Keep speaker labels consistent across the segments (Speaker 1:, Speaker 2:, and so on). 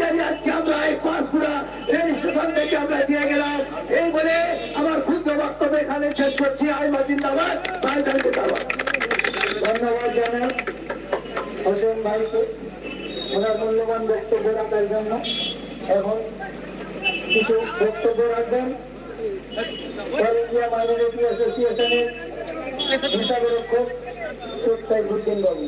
Speaker 1: গাড়ি আজকে আমরা এই পাঁশকুড়া রেল স্টেশন থেকে আমরা দিয়ে গেলাম। এই বলে আমার ক্ষুদ্র বক্তব্য এখানে শেষ করছি। আইমা জিন্দাবাদ, ভাইজান জিন্দাবাদ।
Speaker 2: ধন্যবাদ জানাই হোসেন ভাইকে ওনার মূল্যবান বক্তব্য রাখার জন্য। এখন কিছু বক্তব্য রাখবেন অল ইন্ডিয়া মাইনরিটি অ্যাসোসিয়েশনের হিসাবরক্ষক শেখ সাইফুদ্দিন বাবু।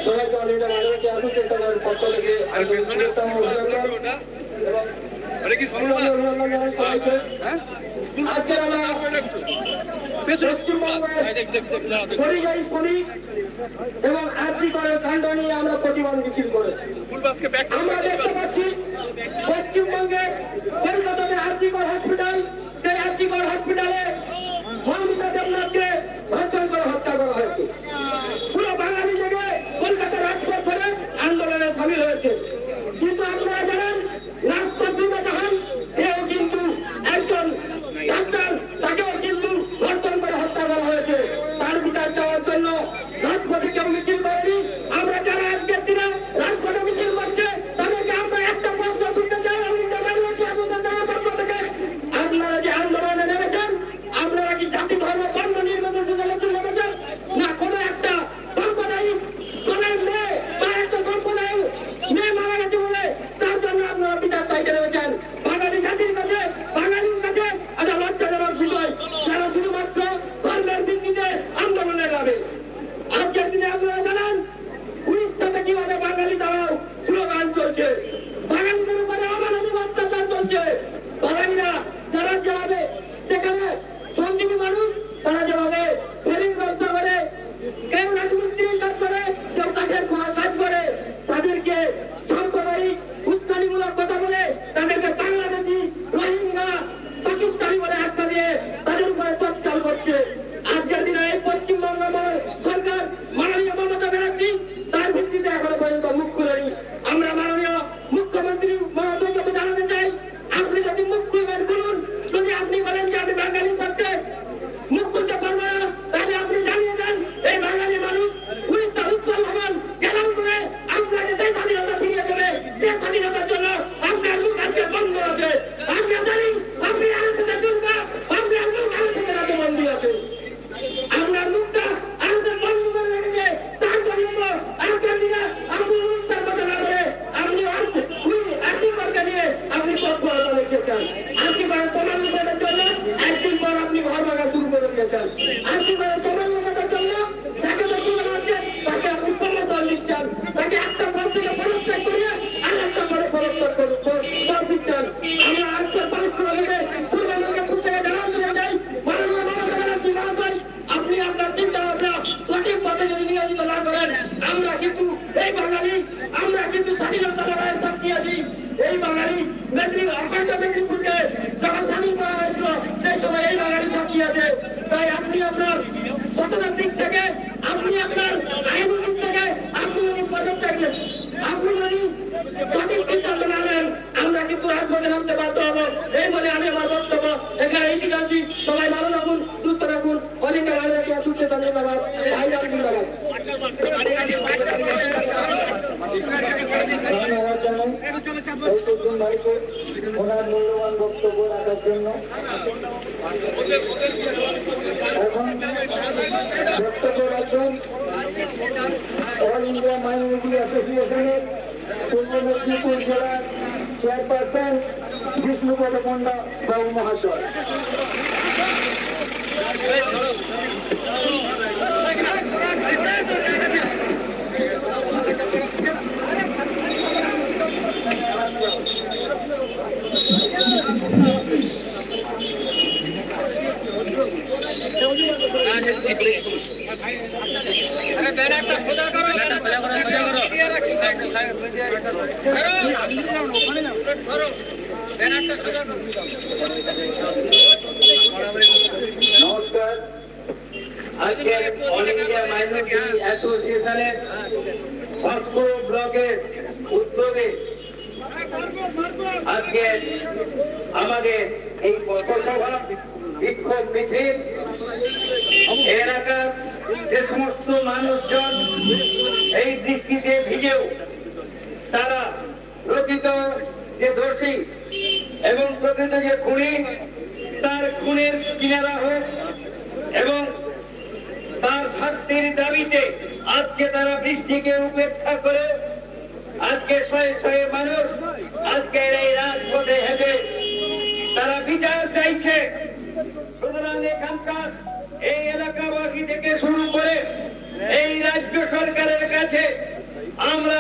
Speaker 2: সবাইকে অল ইন্ডিয়া মাইনরিটি অ্যাসোসিয়েশনের পক্ষ থেকে এবং আর্জি করার কাণ্ড নিয়ে আমরা প্রতিবাদ মিছিল করেছি। আমরা দেখতে পাচ্ছি পশ্চিমবঙ্গে কলকাতাতে আরজিকর হসপিটাল, সেই আরজিকর হসপিটালে মৌমিতা দেবনাথকে ধর্ষণ করে হত্যা করা হয়েছে। পুরো বাঙালি জেগে কলকাতার রাজপথ ছেড়ে আন্দোলনে সামিল হয়েছে। কিন্তু আপনারা জানেন নাসপাসিমা জাহান সেও কিন্তু একজন ডাক্তার, তাকেও কিন্তু ধর্ষণ করে হত্যা করা হয়েছে। তার বিচার চাওয়ার জন্য রাজপথে কেউ মিছিল করেনি। আমরা যারা আজকের দিনে রাজপথে মিছিল করছে তাদেরকে আমরা একটা প্রশ্ন তুলতে চাই। আপনারা যে আন্দোলনে নেমেছেন, আপনারা কি জাতি ধর্ম বর্ণ নির্বিশেষে নেমেছেন, না কোনো একটা সাম্প্রদায়িক কোন মেয়ে বা একটা সম্প্রদায় মেয়ে মারা গেছে বলে তার জন্য আপনারা বিচার চাইতে নেমেছেন? বাঙালি জাতির কাছে, বাঙালির কাছে একটা লজ্জাজনক বিষয় যারা শুধুমাত্র ধর্মের ভিত্তিতে আন্দোলনে নামে। আজকের দিনে আপনারা জানেন উড়িষ্যাতে কিভাবে বাঙালি দ্বারাও স্লোগান চলছে, বাঙালিদের উপরে অমানবিক অত্যাচার চলছে। বাঙালিরা যারা যেভাবে সেখানে সঞ্জীবী মানুষ, তারা যেভাবে ফেরিং ব্যবসা করে, কেউ রাজমিস্ত্রির কাজ করে, কেউ কাঠের কাজ করে, তাদেরকে সাম্প্রদায়িক উস্কানিমূলক কথা বলে তাদেরকে বাংলাদেশি, রোহিঙ্গা, পাকিস্তানি বলে আখ্যা দিয়ে তাদের উপরে অত্যাচার করছে। আজকের দিনে এই পশ্চিমবঙ্গ সরকার মাননীয় মমতা ব্যানার্জি তার ভিত্তিতে এখনো পর্যন্ত মুখ খুলেনি। আমরা মাননীয় মুখ্যমন্ত্রী মহোদয়কে জানাতে চাই, আপনি যদি মুখ খুলবেন খুলুন। যদি আপনি বলেন যে আমি বাঙালির স্বার্থে মুখ খুলতে পারবো না, তাহলে আপনি জানিয়ে দেন এই বাঙালি মানুষ উড়িষ্যার উত্তর ভবন ঘেরাও করে আপনাকে সেই স্বাধীনতা ফিরিয়ে দেবে যে স্বাধীনতার জন্য আপনার মুখ আজকে বন্ধ আছে। আমরা জানি আপনি আরএসএসের দুর্গা, আপনার মুখ আরএসএসের হাতে বন্দী আছে। আপনার মুখটা আরএসএস বন্ধ করে রেখেছে। তার জন্য আজকের দিনে আপনি উড়িষ্যার কথা না বলে আপনি আর্জিকরকে নিয়ে আপনি তৎপরতা দেখিয়েছেন। আর্জিকরের প্রমাণ লোকের জন্য একদিন পর আপনি ঘর ভাঙা শুরু করে দিয়েছেন। আর্জিকরের প্রমাণ লোকের জন্য যাকে বেশি মনে হচ্ছে তাকে আপনি প্রমোশন দিচ্ছেন, তাকে একটা পদ থেকে পদত্যাগ করিয়ে আর একটা পরে পদ দিচ্ছেন। আমরা আজকের পাঁশকুড়া থেকে পূর্ববঙ্গপুর থেকে জানাতে চাই, মাননীয় মমতা ব্যানার্জি মহাশয়, আপনি আপনার চিন্তা ভাবনা সঠিক পথে যদি নিয়োজিত না করেন, আমরা কিন্তু এই বাঙালি, আমরা কিন্তু স্বাধীনতা লড়াইয়ের সাক্ষী আছি। এই বাঙালি অখণ্ড মেদিনীপুরকে যখন স্বাধীন করা হয়েছিল সেই সময় এই বাঙালি সাক্ষী আছে। তাই আপনি আপনার সততার দিক থেকে, আপনি আপনার আইনি দিক থেকে আপনি যদি পদত্যাগ নেন, আপনি যদি সঠিক সিদ্ধান্ত না নেন, আমরা কিন্তু রাজপথে নামতে বাধ্য হবো। এই বলে আমি আমার বক্তব্য এখানে এইটি জানছি। সবাই ভালো থাকুন, সুস্থ থাকুন। অল ইন্ডিয়া মাইনরিটি অ্যাসোসিয়েশন জিন্দাবাদ, ভাইজান জিন্দাবাদ। ধন্যবাদ জানাই সাইফুদ্দিন ভাইকে ওনার মূল্যবান বক্তব্য রাখার জন্য। এখন বক্তব্য রাখবেন অল ইন্ডিয়া মাইনরিটি অ্যাসোসিয়েশনের পূর্ব মেদিনীপুর জেলার চেয়ারপারসন বিষ্ণুপদ পণ্ডা বাবু মহাশয়। নমস্কার। আজকে অল ইন্ডিয়া মাইনরিটি অ্যাসোসিয়েশনের পাঁশকুড়া ব্লকের উদ্যোগে আজকে আমাদের এই পথসভা বিক্ষোভ মিছিল এলাকা
Speaker 3: যে সমস্ত মানুষজন এই বৃষ্টিতে ভিজেও তারা প্রকৃত যে দোষী এবং প্রকৃত যে খুনি তার খুনের কিনারা হোক এবং তার শাস্তির দাবিতে আজকে তারা বৃষ্টিকে উপেক্ষা করে আজকে শয়ে শয়ে মানুষ আজকের এই রাজপথে হেঁটে তারা বিচার চাইছে। সুতরাং এখানকার এই এলাকাবাসী থেকে শুরু করে এই রাজ্য সরকারের কাছে আমরা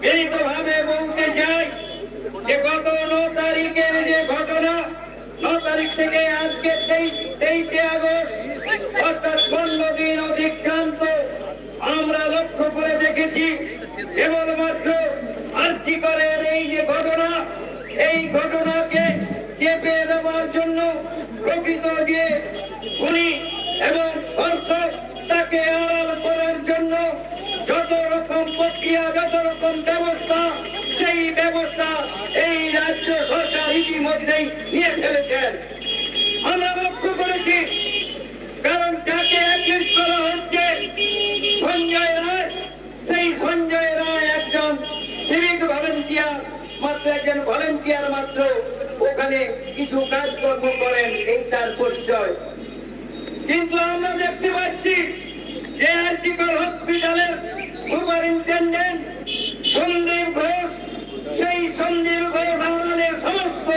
Speaker 3: বিনীতভাবে বলতে চাই যে গত 9 তারিখের যে ঘটনা, 9 তারিখ থেকে আজকে 23শে আগস্ট অর্থাৎ 15 দিন অতিক্রান্ত, আমরা লক্ষ্য করে দেখেছি কেবলমাত্র আর্জি করের এই যে ঘটনা, এই ঘটনাকে চেপে দেওয়ার জন্য প্রকৃত যে খুনি এবং ধর্ষক তাকে আড়াল করার জন্য যত রকম প্রক্রিয়া, যত রকম ব্যবস্থা, সেই ব্যবস্থা এই রাজ্য সরকার ইতিমধ্যেই নিয়ে ফেলেছেন। আমরা লক্ষ্য করেছি, কারণ যাকে অ্যাকিউজ করা হচ্ছে সঞ্জয় রায়, সেই সঞ্জয় রায় একজন সিভিক ভলেন্টিয়ার, মাত্র একজন ভলেন্টিয়ার মাত্র, ওখানে কিছু কাজকর্ম করেন, এই তার পরিচয়। কিন্তু আমরা দেখতে পাচ্ছি যে আরজিকর হসপিটালের সুপারিনটেন্ডেন্ট সন্দীপ ঘোষ, সেই সন্দীপ ঘোষ আমাদের সমস্ত